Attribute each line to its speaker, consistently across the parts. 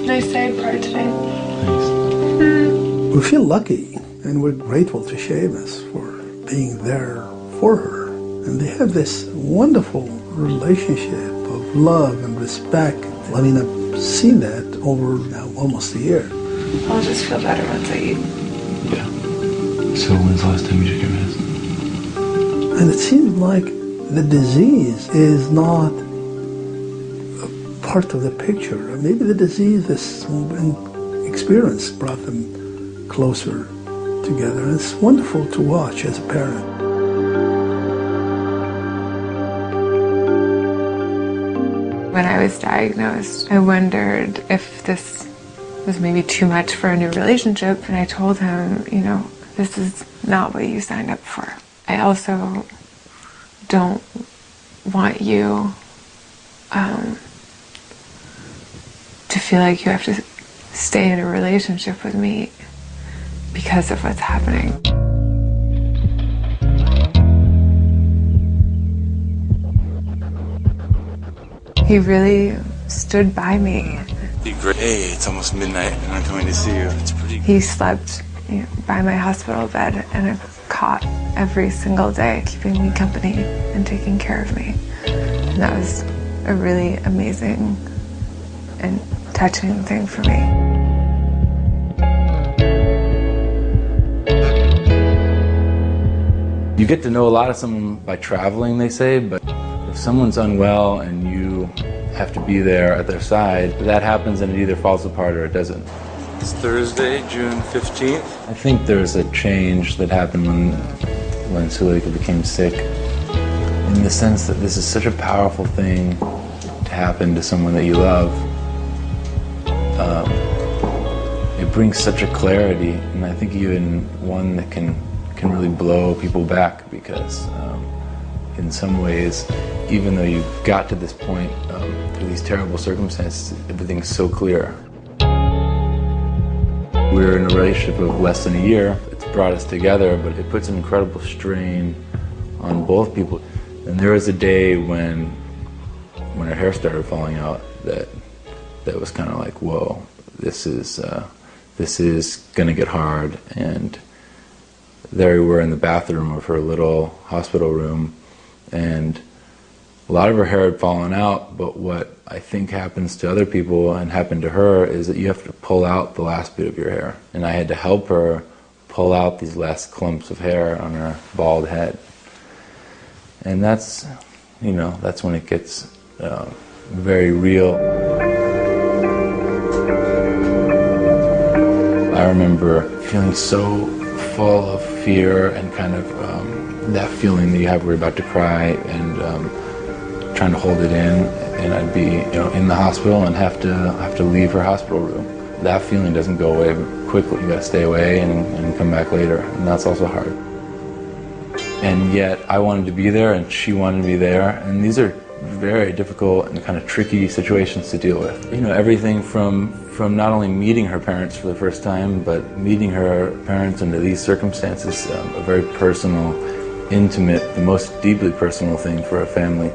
Speaker 1: Nice day, today.
Speaker 2: Thanks.
Speaker 3: We feel lucky and we're grateful to Seamus for being there for her. And they have this wonderful relationship of love and respect. I mean, I've seen that over now almost a year.
Speaker 1: I'll just feel better once I eat.
Speaker 2: Yeah. So when's the last time you took your medicine?
Speaker 3: And it seems like the disease is not a part of the picture. Maybe the disease, this experience brought them closer together. And it's wonderful to watch as a parent.
Speaker 1: When I was diagnosed, I wondered if this was maybe too much for a new relationship. And I told him, you know, this is not what you signed up for. I also don't want you to feel like you have to stay in a relationship with me because of what's happening. He really stood by me.
Speaker 4: Hey, it's almost midnight and I'm coming to see you. It's pretty.
Speaker 1: He slept by my hospital bed in a cot every single day, keeping me company and taking care of me. And that was a really amazing and touching thing for me.
Speaker 2: You get to know a lot of someone by traveling, they say, but if someone's unwell and you have to be there at their side, that happens and it either falls apart or it doesn't.
Speaker 4: It's Thursday, June 15th.
Speaker 2: I think there's a change that happened when Suleika became sick, in the sense that this is such a powerful thing to happen to someone that you love. It brings such a clarity, and I think even one that can really blow people back, because in some ways, even though you got to this point through these terrible circumstances, everything's so clear. We're in a relationship of less than a year. It's brought us together, but it puts an incredible strain on both people. And there was a day when her hair started falling out that was kind of like, whoa, this is gonna get hard. And there we were in the bathroom of her little hospital room, and a lot of her hair had fallen out, but what I think happens to other people and happened to her is that you have to pull out the last bit of your hair. And I had to help her pull out these last clumps of hair on her bald head. And that's when it gets very real. I remember feeling so full of fear and kind of that feeling that you have where you're about to cry, and trying to hold it in, and I'd be in the hospital and have to leave her hospital room. That feeling doesn't go away quickly. You got to stay away and come back later, and that's also hard. And yet I wanted to be there and she wanted to be there, and these are very difficult and kind of tricky situations to deal with. Everything from not only meeting her parents for the first time, but meeting her parents under these circumstances, a very personal, intimate, the most deeply personal thing for a family.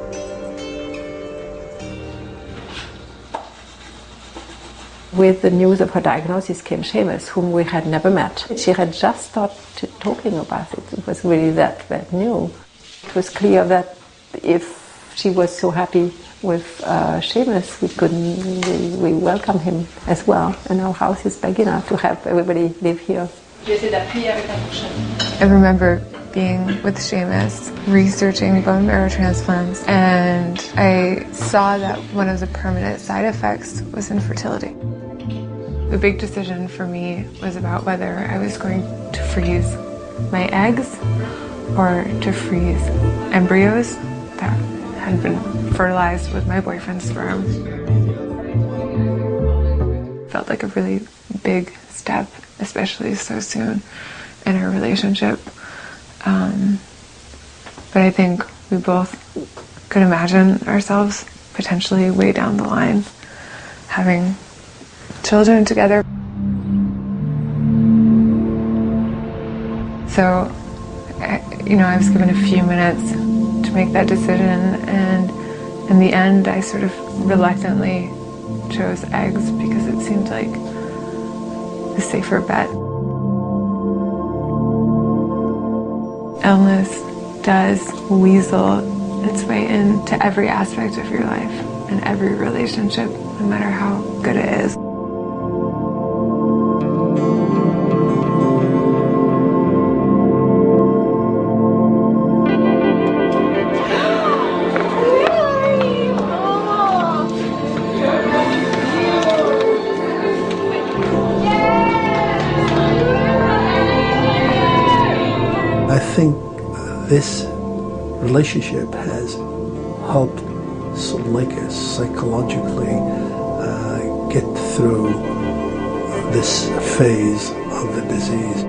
Speaker 5: With the news of her diagnosis came Seamus, whom we had never met. She had just started talking about it. It was really that new. It was clear that if she was so happy with Seamus, we welcome him as well. And our house is big enough to have everybody live here.
Speaker 1: I remember being with Seamus, researching bone marrow transplants, and I saw that one of the permanent side effects was infertility. The big decision for me was about whether I was going to freeze my eggs or to freeze embryos that had been fertilized with my boyfriend's sperm. Felt like a really big step, especially so soon in our relationship. But I think we both could imagine ourselves potentially way down the line having children together. So, I was given a few minutes to make that decision, and in the end I sort of reluctantly chose eggs because it seemed like the safer bet. Illness does weasel its way into every aspect of your life and every relationship, no matter how good it is.
Speaker 3: I think this relationship has helped Suleika psychologically get through this phase of the disease.